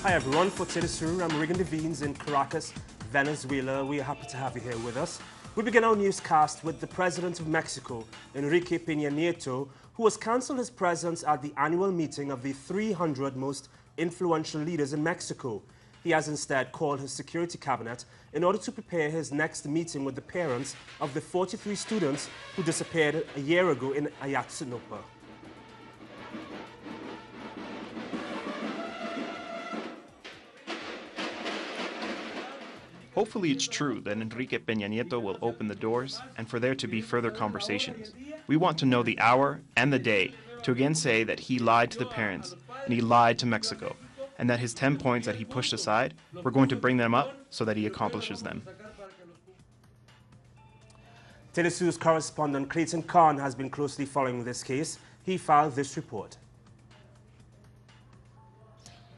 Hi everyone, for Today Sur, I'm Regan Devines in Caracas, Venezuela. We are happy to have you here with us. We begin our newscast with the President of Mexico, Enrique Peña Nieto, who has cancelled his presence at the annual meeting of the 300 most influential leaders in Mexico. He has instead called his security cabinet in order to prepare his next meeting with the parents of the 43 students who disappeared a year ago in Ayotzinapa. Hopefully it's true that Enrique Peña Nieto will open the doors and for there to be further conversations. We want to know the hour and the day to again say that he lied to the parents and he lied to Mexico, and that his 10 points that he pushed aside, we're going to bring them up so that he accomplishes them. Telesur's correspondent Clayton Khan has been closely following this case. He filed this report.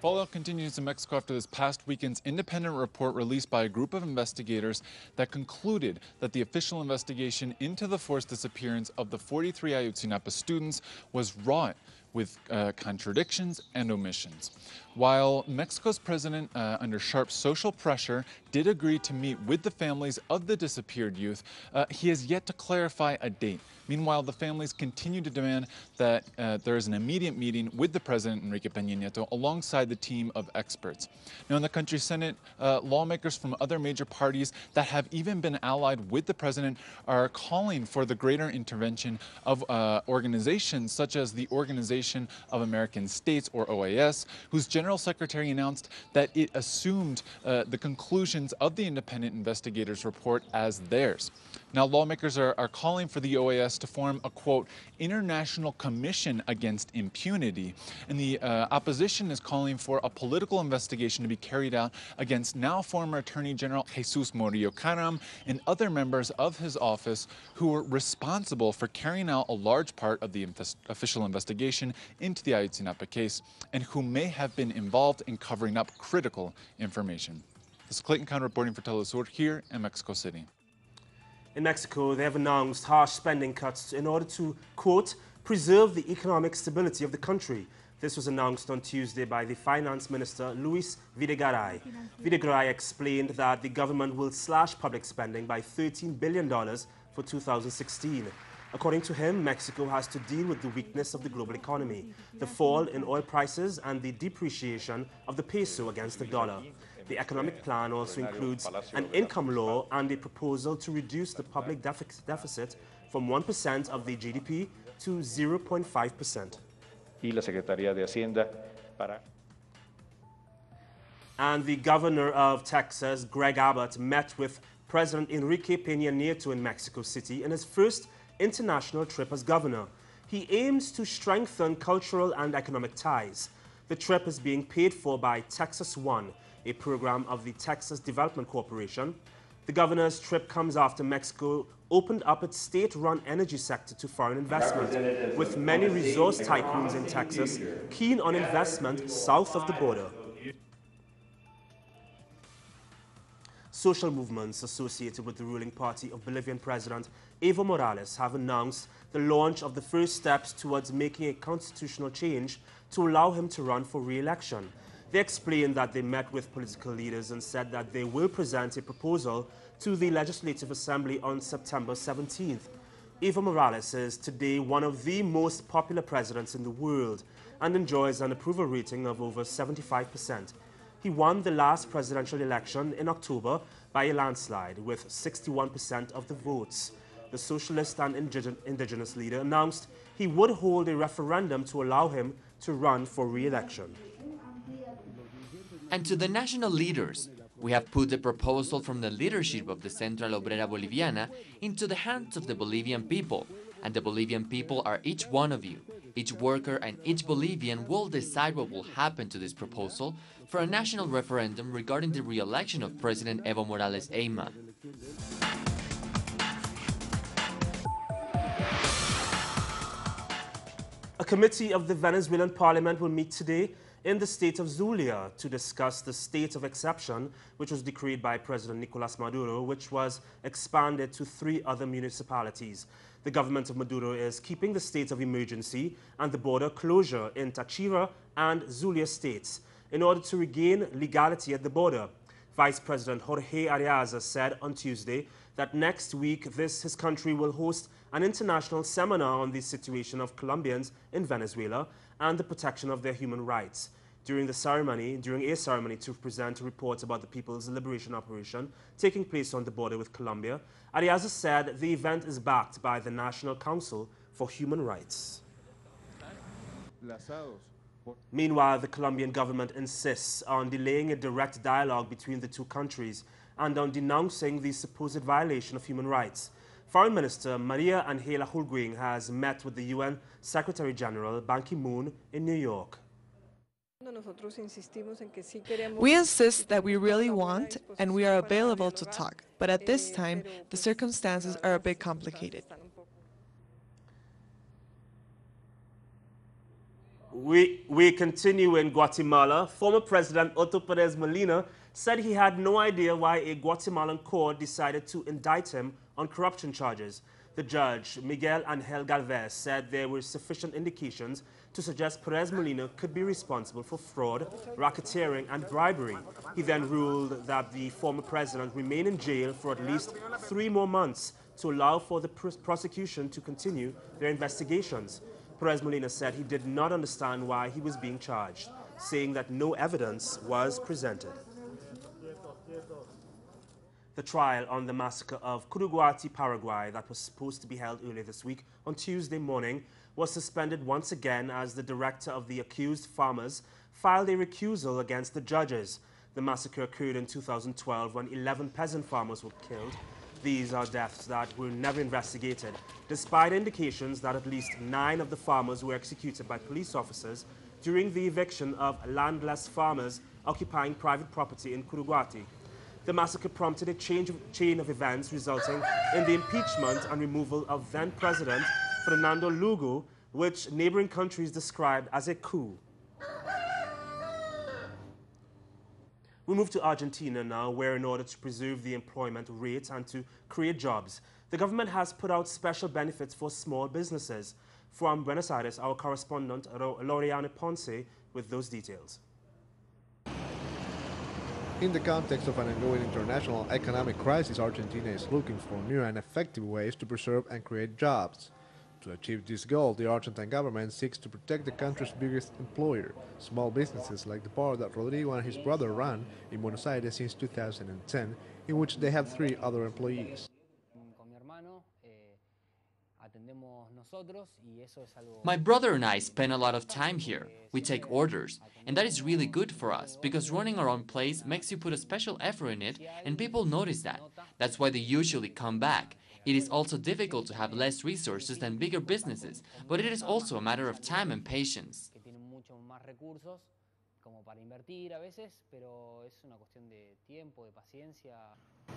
Fallout continues in Mexico after this past weekend's independent report released by a group of investigators that concluded that the official investigation into the forced disappearance of the 43 Ayotzinapa students was wrought with contradictions and omissions. While Mexico's president, under sharp social pressure, did agree to meet with the families of the disappeared youth, he has yet to clarify a date. Meanwhile, the families continue to demand that there is an immediate meeting with the president, Enrique Peña Nieto, alongside the team of experts. Now, in the country's Senate, lawmakers from other major parties that have even been allied with the president are calling for the greater intervention of organizations such as the Organization of American States, or OAS, whose General Secretary announced that it assumed the conclusions of the independent investigators' report as theirs. Now, lawmakers are calling for the OAS to form a, quote, international commission against impunity. And the opposition is calling for a political investigation to be carried out against now former Attorney General Jesus Murillo Caram and other members of his office who were responsible for carrying out a large part of the official investigation into the Ayotzinapa case and who may have been involved in covering up critical information. This is Clayton Khan reporting for Telesur here in Mexico City. In Mexico, they have announced harsh spending cuts in order to, quote, preserve the economic stability of the country. This was announced on Tuesday by the Finance Minister, Luis Videgaray. Videgaray explained that the government will slash public spending by $13 billion for 2016. According to him, Mexico has to deal with the weakness of the global economy, the fall in oil prices, and the depreciation of the peso against the dollar. The economic plan also includes an income law and a proposal to reduce the public deficit from 1% of the GDP to 0.5%. And the governor of Texas, Greg Abbott, met with President Enrique Peña Nieto in Mexico City in his first international trip as governor. He aims to strengthen cultural and economic ties. The trip is being paid for by Texas One, a program of the Texas Development Corporation. The governor's trip comes after Mexico opened up its state-run energy sector to foreign investment, with many resource tycoons in Texas keen on investment south of the border. Social movements associated with the ruling party of Bolivian President Evo Morales have announced the launch of the first steps towards making a constitutional change to allow him to run for re-election. They explained that they met with political leaders and said that they will present a proposal to the Legislative Assembly on September 17th. Evo Morales is today one of the most popular presidents in the world and enjoys an approval rating of over 75%. He won the last presidential election in October by a landslide with 61% of the votes. The socialist and indigenous leader announced he would hold a referendum to allow him to run for re-election. And to the national leaders, we have put the proposal from the leadership of the Central Obrera Boliviana into the hands of the Bolivian people. And the Bolivian people are each one of you. Each worker and each Bolivian will decide what will happen to this proposal for a national referendum regarding the re-election of President Evo Morales Eyma. A committee of the Venezuelan parliament will meet today in the state of Zulia to discuss the state of exception, which was decreed by President Nicolas Maduro, which was expanded to 3 other municipalities. The government of Maduro is keeping the state of emergency and the border closure in Táchira and Zulia states. in order to regain legality at the border. Vice President Jorge Arias said on Tuesday that next week his country will host an international seminar on the situation of Colombians in Venezuela and the protection of their human rights. During a ceremony to present reports about the People's Liberation Operation taking place on the border with Colombia, Arias said the event is backed by the National Council for Human Rights. Meanwhile, the Colombian government insists on delaying a direct dialogue between the two countries and on denouncing the supposed violation of human rights. Foreign Minister Maria Angela Holguin has met with the UN Secretary General Ban Ki-moon in New York. We insist that we really want and we are available to talk, but at this time, the circumstances are a bit complicated. We continue in Guatemala. Former President Otto Perez Molina said he had no idea why a Guatemalan court decided to indict him on corruption charges. The judge, Miguel Angel Galvez, said there were sufficient indications to suggest Perez Molina could be responsible for fraud, racketeering, and bribery. He then ruled that the former president remain in jail for at least 3 more months to allow for the prosecution to continue their investigations. Perez Molina said he did not understand why he was being charged, saying that no evidence was presented. The trial on the massacre of Curuguati, Paraguay, that was supposed to be held earlier this week on Tuesday morning, was suspended once again as the director of the accused farmers filed a recusal against the judges. The massacre occurred in 2012 when 11 peasant farmers were killed. These are deaths that were never investigated, despite indications that at least 9 of the farmers were executed by police officers during the eviction of landless farmers occupying private property in Curuguati. The massacre prompted a chain of events resulting in the impeachment and removal of then-President Fernando Lugo, which neighboring countries described as a coup. We move to Argentina now, where in order to preserve the employment rate and to create jobs, the government has put out special benefits for small businesses. From Buenos Aires, our correspondent Loriane Ponce with those details. In the context of an ongoing international economic crisis, Argentina is looking for new and effective ways to preserve and create jobs. To achieve this goal, the Argentine government seeks to protect the country's biggest employer, small businesses like the bar that Rodrigo and his brother run in Buenos Aires since 2010, in which they have 3 other employees. My brother and I spend a lot of time here. We take orders, and that is really good for us, because running our own place makes you put a special effort in it, and people notice that. That's why they usually come back. It is also difficult to have less resources than bigger businesses, but it is also a matter of time and patience.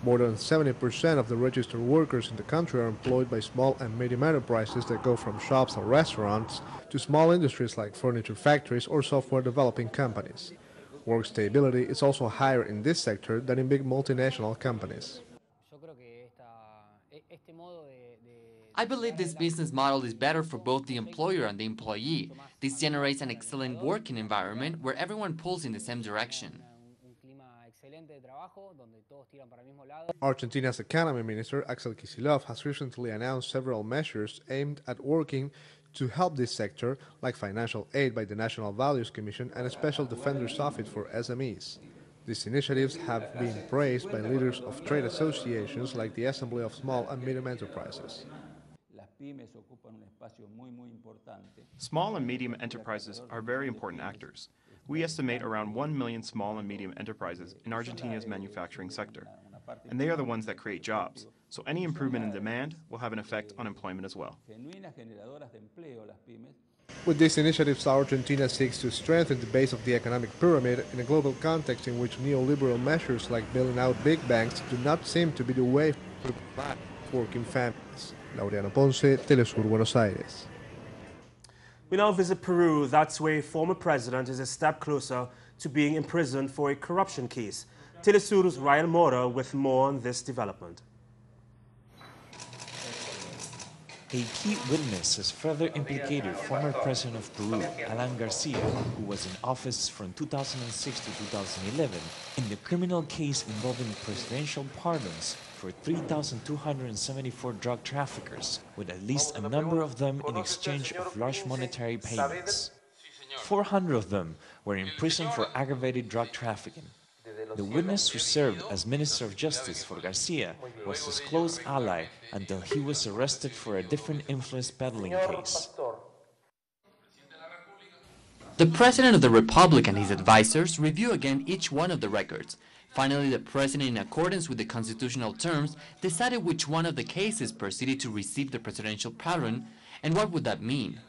More than 70% of the registered workers in the country are employed by small and medium enterprises that go from shops or restaurants to small industries like furniture factories or software developing companies. Work stability is also higher in this sector than in big multinational companies. I believe this business model is better for both the employer and the employee. This generates an excellent working environment where everyone pulls in the same direction. Argentina's economy minister, Axel Kicillof, has recently announced several measures aimed at working to help this sector, like financial aid by the National Values Commission and a special defender's office for SMEs. These initiatives have been praised by leaders of trade associations like the Assembly of Small and Medium Enterprises. Small and medium enterprises are very important actors. We estimate around 1 million small and medium enterprises in Argentina's manufacturing sector, and they are the ones that create jobs, so any improvement in demand will have an effect on employment as well. With these initiatives, Argentina seeks to strengthen the base of the economic pyramid in a global context in which neoliberal measures like bailing out big banks do not seem to be the way to provide working families. Laureano Ponce, Telesur, Buenos Aires. We now visit Peru. That's where a former president is a step closer to being imprisoned for a corruption case. Telesur's Ryan Mora with more on this development. A key witness has further implicated former president of Peru, Alan Garcia, who was in office from 2006 to 2011, in the criminal case involving presidential pardons for 3,274 drug traffickers, with at least a number of them in exchange of large monetary payments. 400 of them were in prison for aggravated drug trafficking. The witness who served as Minister of Justice for Garcia was his close ally until he was arrested for a different influence peddling case. The President of the Republic and his advisors review again each one of the records. Finally, the President, in accordance with the constitutional terms, decided which one of the cases proceeded to receive the presidential pardon, and what would that mean?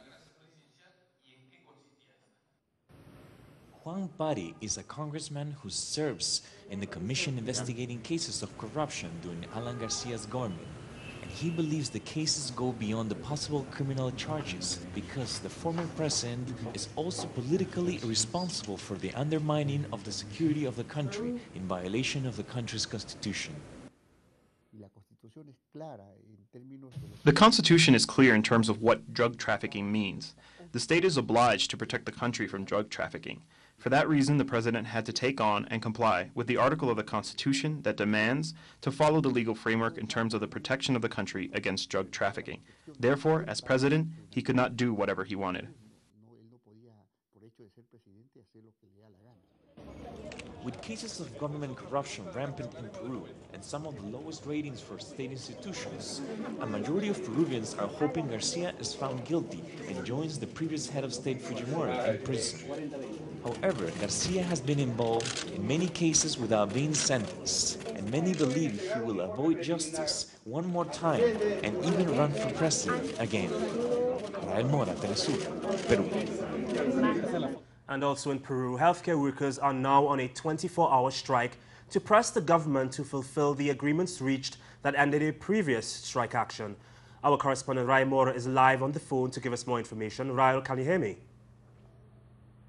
Juan Pari is a congressman who serves in the commission investigating cases of corruption during Alan Garcia's government. And he believes the cases go beyond the possible criminal charges because the former president is also politically responsible for the undermining of the security of the country in violation of the country's constitution. The Constitution is clear in terms of what drug trafficking means. The state is obliged to protect the country from drug trafficking. For that reason, the President had to take on and comply with the article of the Constitution that demands to follow the legal framework in terms of the protection of the country against drug trafficking. Therefore, as President, he could not do whatever he wanted. With cases of government corruption rampant in Peru and some of the lowest ratings for state institutions, a majority of Peruvians are hoping Garcia is found guilty and joins the previous head of state Fujimori in prison. However, Garcia has been involved in many cases without being sentenced, and many believe he will avoid justice one more time and even run for president again. Rael Mora, Telesur, Peru. And also in Peru, healthcare workers are now on a 24-hour strike to press the government to fulfill the agreements reached that ended a previous strike action. Our correspondent Rael Mora is live on the phone to give us more information. Rael, can you hear me?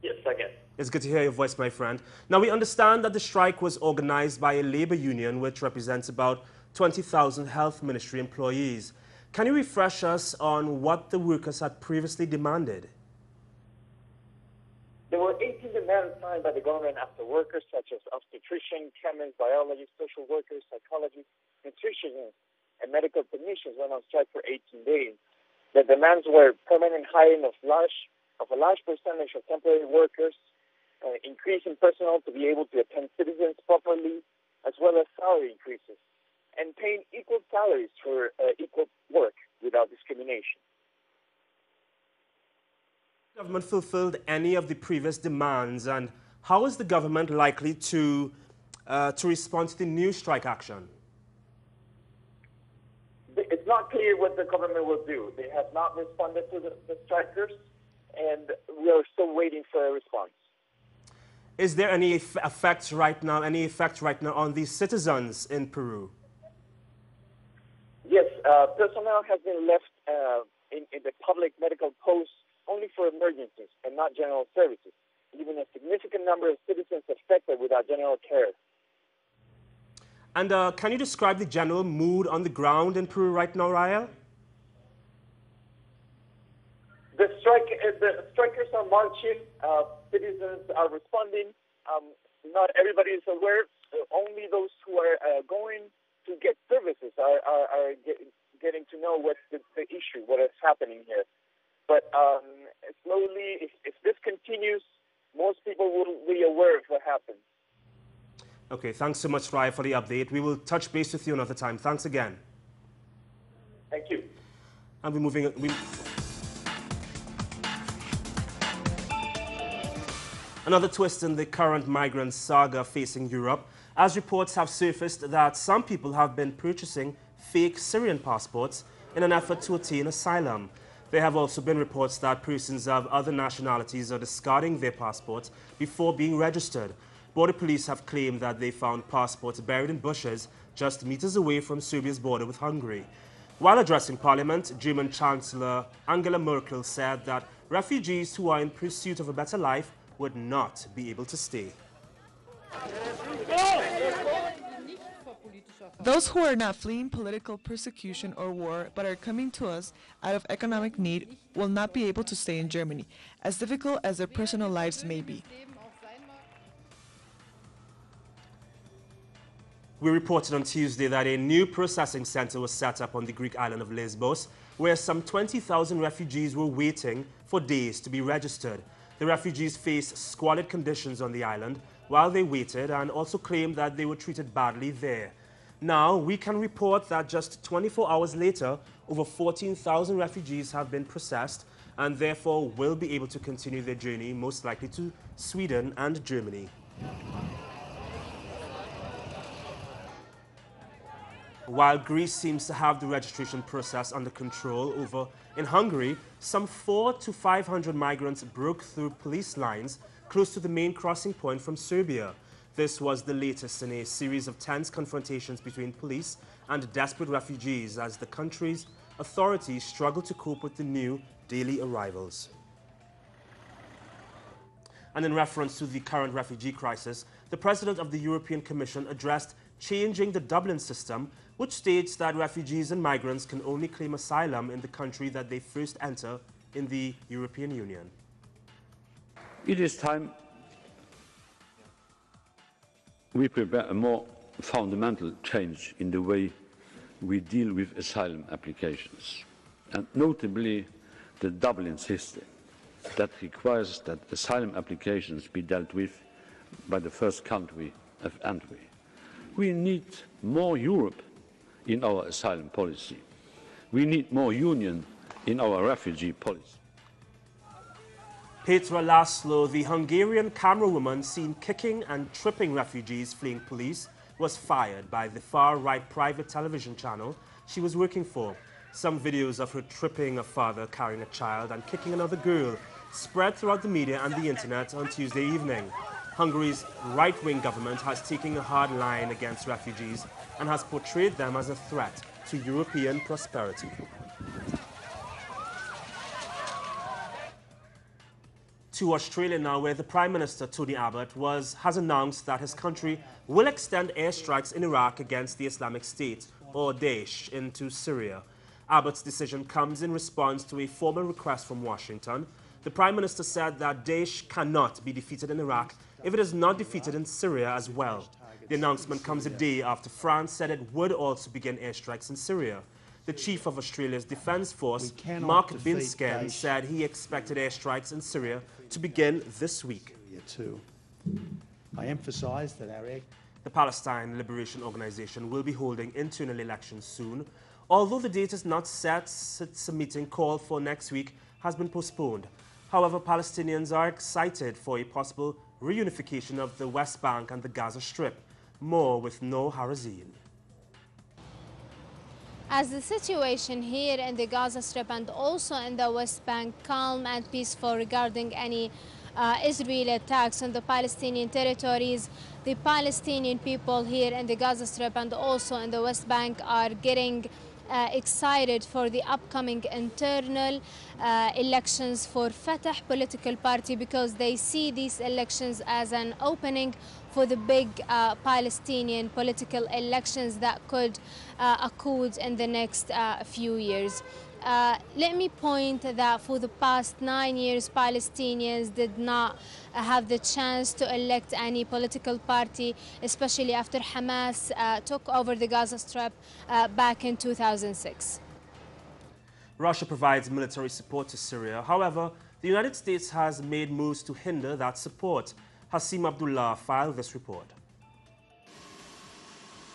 Yes, I can. It's good to hear your voice, my friend. Now, we understand that the strike was organized by a labor union which represents about 20,000 health ministry employees. Can you refresh us on what the workers had previously demanded? There were 18 demands signed by the government after workers such as obstetricians, chemists, biologists, social workers, psychologists, nutritionists, and medical technicians went on strike for 18 days. The demands were permanent hiring of a large percentage of temporary workers, increase in personnel to be able to attend citizens properly, as well as salary increases, and paying equal salaries for equal work without discrimination. The government fulfilled any of the previous demands, and how is the government likely to respond to the new strike action? It's not clear what the government will do. They have not responded to the strikers, and we are still waiting for a response. Is there any effect right now on the citizens in Peru? Yes, personnel has been left in the public medical posts only for emergencies and not general services, leaving a significant number of citizens affected without general care. And can you describe the general mood on the ground in Peru right now, Rael? The strikers are marching, citizens are responding. Not everybody is aware. Only those who are going to get services are getting to know what's the issue, what is happening here. But slowly, if this continues, most people will be aware of what happened. Okay, thanks so much, Rael, for the update. We will touch base with you another time. Thanks again. Thank you. And we're moving. Another twist in the current migrant saga facing Europe, as reports have surfaced that some people have been purchasing fake Syrian passports in an effort to attain asylum. There have also been reports that persons of other nationalities are discarding their passports before being registered. Border police have claimed that they found passports buried in bushes just meters away from Serbia's border with Hungary. While addressing Parliament, German Chancellor Angela Merkel said that refugees who are in pursuit of a better life would not be able to stay. Those who are not fleeing political persecution or war but are coming to us out of economic need will not be able to stay in Germany, as difficult as their personal lives may be. We reported on Tuesday that a new processing center was set up on the Greek island of Lesbos, where some 20,000 refugees were waiting for days to be registered. The refugees faced squalid conditions on the island while they waited and also claimed that they were treated badly there. Now, we can report that just 24 hours later, over 14,000 refugees have been processed and therefore will be able to continue their journey, most likely to Sweden and Germany. While Greece seems to have the registration process under control, in Hungary, some 400 to 500 migrants broke through police lines close to the main crossing point from Serbia. This was the latest in a series of tense confrontations between police and desperate refugees as the country's authorities struggle to cope with the new daily arrivals. And in reference to the current refugee crisis, the President of the European Commission addressed changing the Dublin system, which states that refugees and migrants can only claim asylum in the country that they first enter in the European Union. It is time we prepare a more fundamental change in the way we deal with asylum applications, and notably the Dublin system that requires that asylum applications be dealt with by the first country of entry. We need more Europe in our asylum policy. We need more union in our refugee policy. Petra Laszlo, the Hungarian camerawoman seen kicking and tripping refugees fleeing police, was fired by the far-right private television channel she was working for. Some videos of her tripping a father carrying a child and kicking another girl spread throughout the media and the internet on Tuesday evening. Hungary's right-wing government has taken a hard line against refugees and has portrayed them as a threat to European prosperity. To Australia now, where the Prime Minister, Tony Abbott, has announced that his country will extend airstrikes in Iraq against the Islamic State, or Daesh, into Syria. Abbott's decision comes in response to a formal request from Washington. The Prime Minister said that Daesh cannot be defeated in Iraq if it is not defeated in Syria as well. The announcement comes a day after France said it would also begin airstrikes in Syria. The chief of Australia's Defence Force, Mark Binskin, said he expected airstrikes in Syria to begin this week. I emphasise that the Palestine Liberation Organization will be holding internal elections soon. Although the date is not set, its meeting called for next week has been postponed. However, Palestinians are excited for a possible reunification of the West Bank and the Gaza Strip. More with Noor Harazin. As the situation here in the Gaza Strip and also in the West Bank calm and peaceful regarding any Israeli attacks on the Palestinian territories, the Palestinian people here in the Gaza Strip and also in the West Bank are getting excited for the upcoming internal elections for Fatah political party, because they see these elections as an opening for the big Palestinian political elections that could occur in the next few years. Let me point that for the past 9 years, Palestinians did not have the chance to elect any political party, especially after Hamas took over the Gaza Strip back in 2006. Russia provides military support to Syria. However, the United States has made moves to hinder that support. Hassim Abdullah filed this report.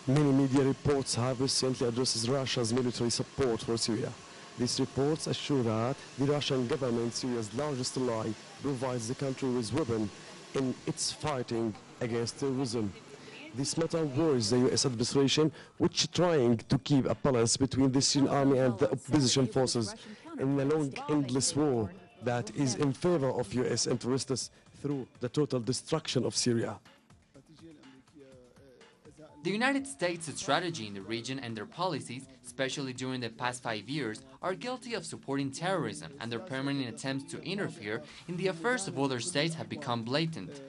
Many media reports have recently addressed Russia's military support for Syria. These reports assure that the Russian government, Syria's largest ally, provides the country with weapons in its fighting against terrorism. This matter worries the U.S. administration, which is trying to keep a balance between the Syrian army and the opposition forces in a long, endless war that is in favor of U.S. interests through the total destruction of Syria. The United States' strategy in the region and their policies, especially during the past 5 years, are guilty of supporting terrorism, and their permanent attempts to interfere in the affairs of other states have become blatant.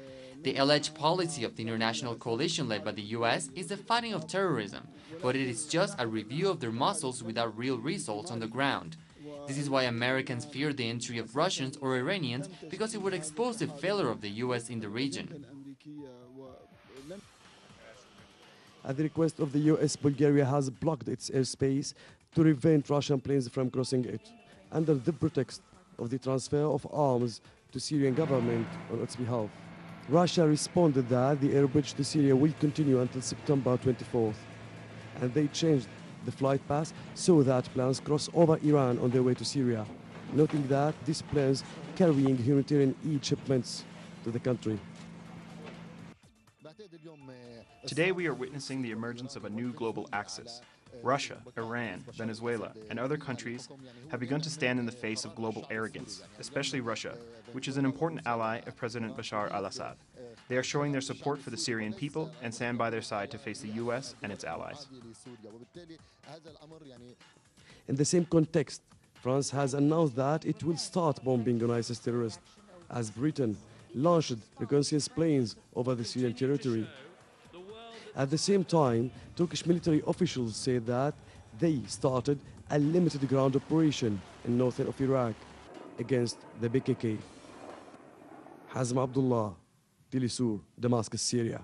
The alleged policy of the international coalition led by the US is the fighting of terrorism, but it is just a review of their muscles without real results on the ground. This is why Americans fear the entry of Russians or Iranians, because it would expose the failure of the US in the region. At the request of the US, Bulgaria has blocked its airspace to prevent Russian planes from crossing it, under the pretext of the transfer of arms to Syrian government on its behalf. Russia responded that the air bridge to Syria will continue until September 24th, and they changed the flight path so that planes cross over Iran on their way to Syria, noting that these planes carrying humanitarian aid shipments to the country. Today we are witnessing the emergence of a new global axis. Russia, Iran, Venezuela, and other countries have begun to stand in the face of global arrogance, especially Russia, which is an important ally of President Bashar al-Assad. They are showing their support for the Syrian people and stand by their side to face the US and its allies. In the same context, France has announced that it will start bombing on ISIS terrorists, as Britain launched reconnaissance planes over the Syrian territory. At the same time, Turkish military officials said that they started a limited ground operation in northern of Iraq against the PKK. Hazm Abdullah, Telesur, Damascus, Syria.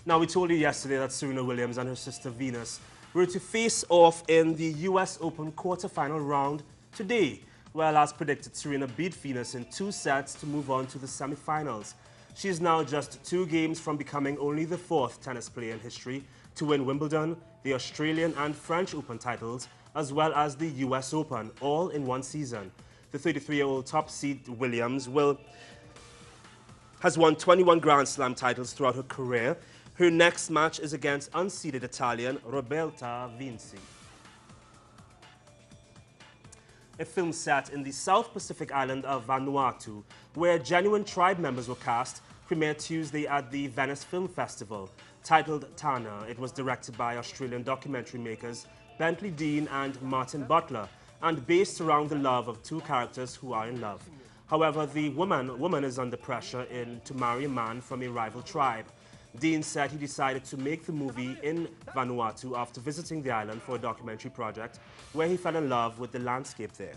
Now, we told you yesterday that Serena Williams and her sister Venus were to face off in the US Open quarter-final round today. Well, as predicted, Serena beat Venus in 2 sets to move on to the semi-finals. She is now just 2 games from becoming only the 4th tennis player in history to win Wimbledon, the Australian and French Open titles, as well as the US Open, all in one season. The 33-year-old top seed Williams has won 21 Grand Slam titles throughout her career. Her next match is against unseeded Italian Roberta Vinci. A film set in the South Pacific island of Vanuatu, where genuine tribe members were cast, premiered Tuesday at the Venice Film Festival. Titled Tana, it was directed by Australian documentary makers Bentley Dean and Martin Butler, and based around the love of 2 characters who are in love. However, the woman is under pressure to marry a man from a rival tribe. Dean said he decided to make the movie in Vanuatu after visiting the island for a documentary project where he fell in love with the landscape there.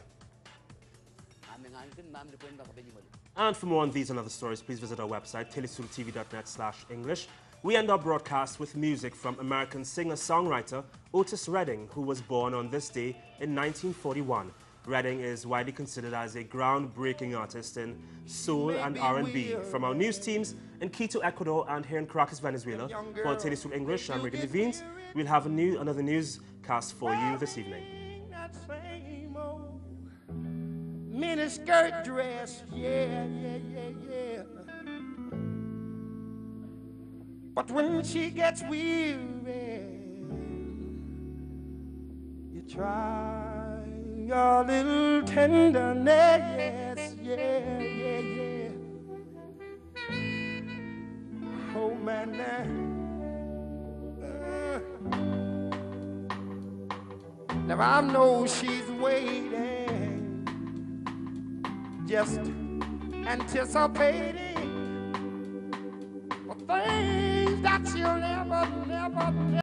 And for more on these and other stories, please visit our website, telesurtv.net/English. We end our broadcast with music from American singer-songwriter Otis Redding, who was born on this day in 1941. Redding is widely considered as a groundbreaking artist in soul and R&B. From our news teams in Quito, Ecuador, and here in Caracas, Venezuela, for Telesur English, I'm Regan Devines. We'll have another newscast for you this evening. Miniskirt dress, yeah. But when she gets weary, you try your little tenderness, yeah. Oh man, now I know she's waiting, just anticipating for things that she'll never